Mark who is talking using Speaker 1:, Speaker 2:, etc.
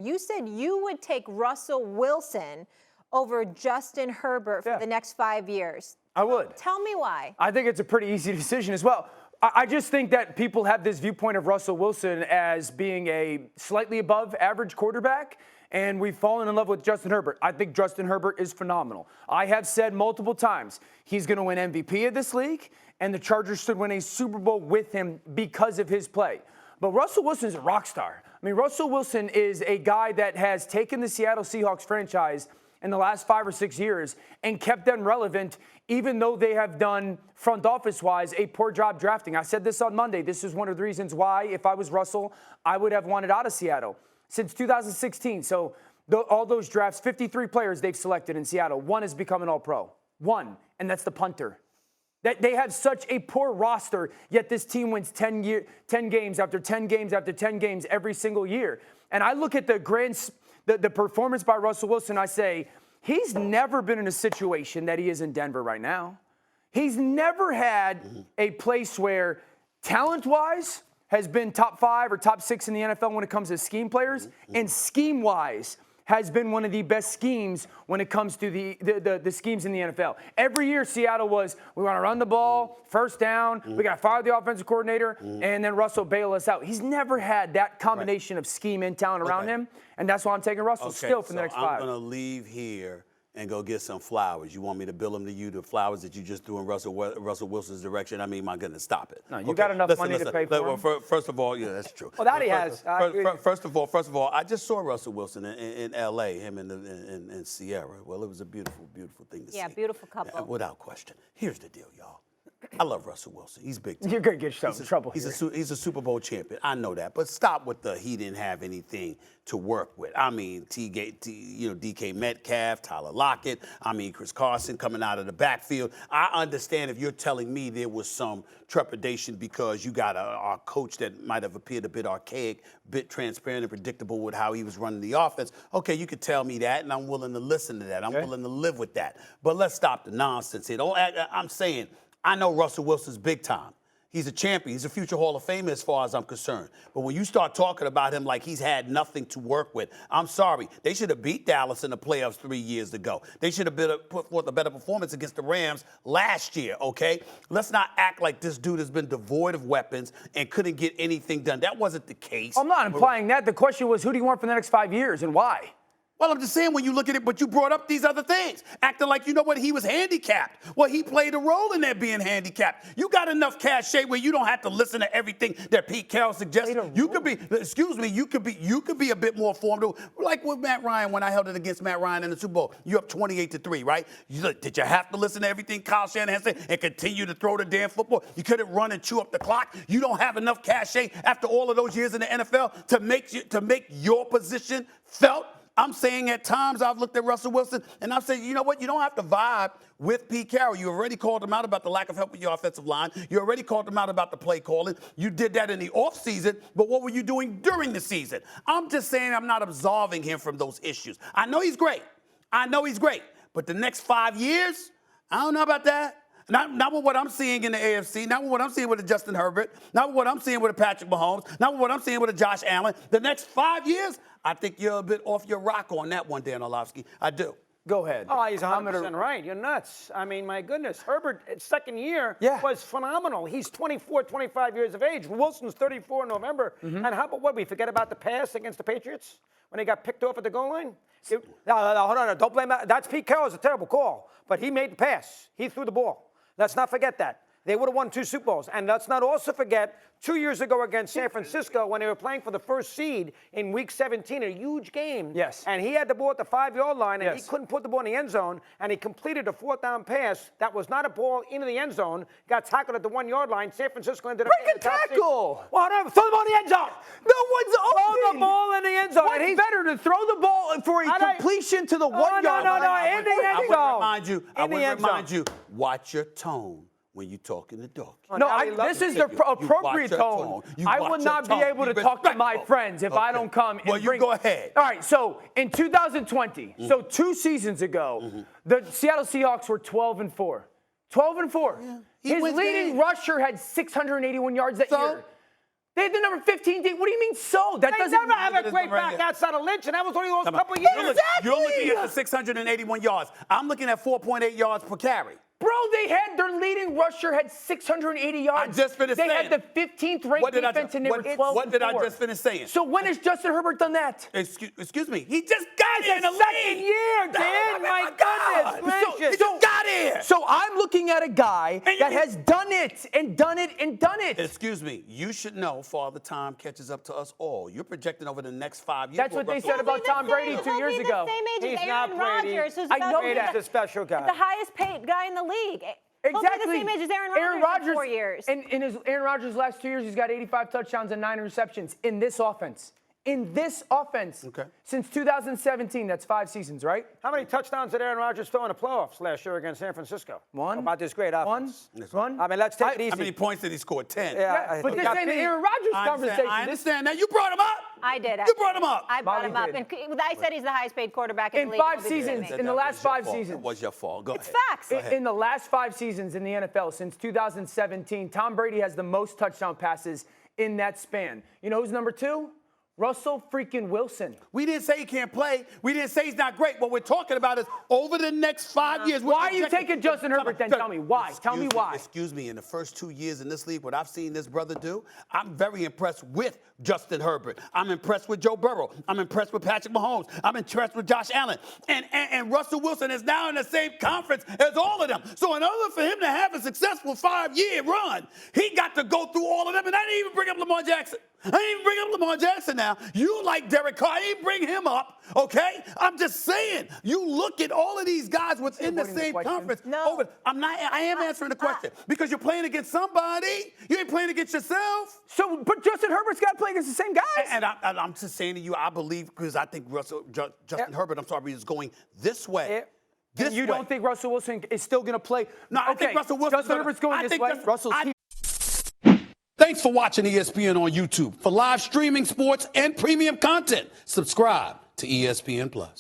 Speaker 1: You said you would take Russell Wilson over Justin Herbert for the next 5 years.
Speaker 2: I would.
Speaker 1: Tell me why.
Speaker 2: I think it's a pretty easy decision as well. I just think that people have this viewpoint of Russell Wilson as being a slightly above average quarterback, and we've fallen in love with Justin Herbert. I think Justin Herbert is phenomenal. I have said multiple times he's going to win MVP of this league, and the Chargers should win a Super Bowl with him because of his play. But Russell Wilson is a rock star. I mean, Russell Wilson is a guy that has taken the Seattle Seahawks franchise in the last 5 or 6 years and kept them relevant, even though they have done, front office-wise, a poor job drafting. I said this on Monday. This is one of the reasons why, if I was Russell, I would have wanted out of Seattle since 2016. So all those drafts, 53 players they've selected in Seattle. One has become an All-Pro. One, and that's the punter. That they have such a poor roster, yet this team wins 10 games after 10 games after 10 games every single year. And I look at the performance by Russell Wilson, I say, he's never been in a situation that he is in Denver right now. He's never had a place where talent-wise has been top 5 or top 6 in the NFL when it comes to scheme players, and scheme-wise has been one of the best schemes when it comes to the schemes in the NFL. Every year, Seattle was, we want to run the ball, first down, we got to fire the offensive coordinator, and then Russell bail us out. He's never had that combination of scheme and talent around him, and that's why I'm taking Russell still for the next 5.
Speaker 3: I'm going to leave here and go get some flowers. You want me to bill them to you, the flowers that you just threw in Russell Wilson's direction? I mean, my goodness, stop it.
Speaker 2: No, you got enough money to pay for him.
Speaker 3: First of all, yeah, that's true.
Speaker 2: Well, that he has.
Speaker 3: First of all, I just saw Russell Wilson in L.A., him and Sierra. Well, it was a beautiful, beautiful thing to see.
Speaker 1: Yeah, beautiful couple.
Speaker 3: Without question. Here's the deal, y'all. I love Russell Wilson. He's big time.
Speaker 2: You're going to get yourself in trouble here.
Speaker 3: He's a Super Bowl champion. I know that. But stop with the he didn't have anything to work with. I mean, DK Metcalf, Tyler Lockett. I mean, Chris Carson coming out of the backfield. I understand if you're telling me there was some trepidation because you got a coach that might have appeared a bit archaic, bit transparent and predictable with how he was running the offense. Okay, you could tell me that, and I'm willing to listen to that. I'm willing to live with that. But let's stop the nonsense here. I'm saying, I know Russell Wilson's big time. He's a champion. He's a future Hall of Famer as far as I'm concerned. But when you start talking about him like he's had nothing to work with, I'm sorry. They should have beat Dallas in the playoffs 3 years ago. They should have put forth a better performance against the Rams last year, okay? Let's not act like this dude has been devoid of weapons and couldn't get anything done. That wasn't the case.
Speaker 2: I'm not implying that. The question was, who do you want for the next 5 years and why?
Speaker 3: Well, I'm just saying when you look at it, but you brought up these other things, acting like, you know what, he was handicapped. Well, he played a role in that being handicapped. You got enough cachet where you don't have to listen to everything that Pete Carroll suggests. You could be, you could be a bit more formidable. Like with Matt Ryan, when I held it against Matt Ryan in the Super Bowl, you're up 28-3, right? Did you have to listen to everything Kyle Shanahan said and continue to throw the damn football? You couldn't run and chew up the clock. You don't have enough cachet after all of those years in the NFL to make your position felt. I'm saying at times I've looked at Russell Wilson and I've said, you know what, you don't have to vibe with Pete Carroll. You already called him out about the lack of help with your offensive line. You already called him out about the play calling. You did that in the offseason, but what were you doing during the season? I'm just saying I'm not absolving him from those issues. I know he's great. But the next 5 years, I don't know about that. Not with what I'm seeing in the AFC, not with what I'm seeing with a Justin Herbert, not with what I'm seeing with a Patrick Mahomes, not with what I'm seeing with a Josh Allen. The next 5 years, I think you're a bit off your rock on that one, Dan Orlovsky. I do.
Speaker 2: Go ahead.
Speaker 4: Oh, he's 100% right. You're nuts. I mean, my goodness. Herbert, second year, was phenomenal. He's 24, 25 years of age. Wilson's 34 in November. And how about what? We forget about the pass against the Patriots when he got picked off at the goal line? No, hold on. Don't blame that. That's Pete Carroll. It's a terrible call. But he made the pass. He threw the ball. Let's not forget that. They would have won 2 Super Bowls. And let's not also forget 2 years ago against San Francisco when they were playing for the first seed in Week 17, a huge game.
Speaker 2: Yes.
Speaker 4: And he had the ball at the 5-yard line, and he couldn't put the ball in the end zone, and he completed a 4th down pass that was not a ball into the end zone, got tackled at the 1-yard line. San Francisco ended up
Speaker 2: break a tackle.
Speaker 4: Well, no, throw the ball in the end zone.
Speaker 2: No one's open.
Speaker 4: Throw the ball in the end zone.
Speaker 2: What's better, to throw the ball for a completion to the 1-yard line?
Speaker 4: No, in the end zone.
Speaker 3: I would remind you, watch your tone when you're talking to Doug.
Speaker 2: No, this is the appropriate tone. I would not be able to talk to my friends if I don't come and
Speaker 3: well, you go ahead.
Speaker 2: All right, so in 2020, so 2 seasons ago, the Seattle Seahawks were 12-4. 12-4. Yeah. His leading rusher had 681 yards that year. They had the number 15 team. What do you mean so? That
Speaker 4: They
Speaker 2: doesn't
Speaker 4: never have a great
Speaker 3: right
Speaker 4: back
Speaker 3: here.
Speaker 4: outside of Lynch, and that was only those
Speaker 3: Come on.
Speaker 4: couple of years.
Speaker 3: You're looking at the 681 yards. I'm looking at 4.8 yards per carry.
Speaker 2: Bro, their leading rusher had 680 yards.
Speaker 3: I just finished saying.
Speaker 2: They had the 15th ranked defense, and they were 12.
Speaker 3: What did I just finish saying?
Speaker 2: So when has Justin Herbert done that?
Speaker 3: Excuse me. He just got here in the
Speaker 4: second
Speaker 3: league.
Speaker 4: year, Dan.
Speaker 3: Oh,
Speaker 4: My
Speaker 3: God.
Speaker 4: goodness gracious.
Speaker 3: He just got here.
Speaker 2: So I'm looking at a guy that has done it and done it and done it.
Speaker 3: Excuse me. You should know Father Time catches up to us all. You're projecting over the next 5 years.
Speaker 2: That's what they said about Tom Brady 2 years ago.
Speaker 1: He'll be the same age
Speaker 4: He's
Speaker 1: as
Speaker 4: not
Speaker 1: Aaron
Speaker 4: Brady.
Speaker 1: Rodgers, who's
Speaker 2: I
Speaker 1: about
Speaker 2: know
Speaker 1: to be
Speaker 2: that.
Speaker 4: He's a special guy.
Speaker 1: the highest paid guy in the league.
Speaker 2: Exactly.
Speaker 1: He'll be the same age as Aaron Rodgers in 4 years.
Speaker 2: And in his Aaron Rodgers' last 2 years, he's got 85 touchdowns and 9 interceptions in this offense. In this offense.
Speaker 3: Okay.
Speaker 2: Since 2017, that's 5 seasons, right?
Speaker 4: How many touchdowns did Aaron Rodgers throw in the playoffs last year against San Francisco?
Speaker 2: One.
Speaker 4: How about this great offense?
Speaker 2: One.
Speaker 4: I mean, let's take it easy.
Speaker 3: How many points did he score? 10.
Speaker 4: Yeah,
Speaker 2: But this
Speaker 4: got
Speaker 2: ain't the
Speaker 4: beat.
Speaker 2: Aaron Rodgers conversation.
Speaker 3: I understand that. You brought him up.
Speaker 1: I did.
Speaker 3: You brought him up.
Speaker 1: I brought him up.
Speaker 2: Molly did.
Speaker 1: And I said he's the highest paid quarterback in
Speaker 2: In
Speaker 1: the league.
Speaker 2: 5
Speaker 1: He'll be the same
Speaker 2: seasons,
Speaker 1: age.
Speaker 2: in the last 5
Speaker 3: That
Speaker 2: seasons.
Speaker 3: was your fault. Go
Speaker 1: It's
Speaker 3: ahead.
Speaker 1: facts.
Speaker 2: In the last 5 seasons in the NFL, since 2017, Tom Brady has the most touchdown passes in that span. You know who's number 2? Russell freaking Wilson.
Speaker 3: We didn't say he can't play. We didn't say he's not great. What we're talking about is over the next 5 years.
Speaker 2: Why are you taking Justin Herbert then? Tell me why. Tell me why.
Speaker 3: Excuse me. In the first 2 years in this league, what I've seen this brother do, I'm very impressed with Justin Herbert. I'm impressed with Joe Burrow. I'm impressed with Patrick Mahomes. I'm impressed with Josh Allen. And Russell Wilson is now in the same conference as all of them. So in order for him to have a successful 5-year run, he got to go through all of them. And I didn't even bring up Lamar Jackson. I didn't even bring up Lamar Jackson now. You like Derek Carr. I didn't bring him up, okay? I'm just saying. You look at all of these guys within the same conference.
Speaker 1: No.
Speaker 3: I am answering the question. Because you're playing against somebody. You ain't playing against yourself.
Speaker 2: So, but Justin Herbert's got to play against the same guys.
Speaker 3: And I'm just saying to you, I believe, because I think Justin Herbert, is going this way.
Speaker 2: And you don't think Russell Wilson is still going to play?
Speaker 3: No, I think Russell Wilson.
Speaker 2: Justin Herbert's going this way. Russell's
Speaker 3: Thanks for watching ESPN on YouTube. For live streaming, sports, and premium content, subscribe to ESPN Plus.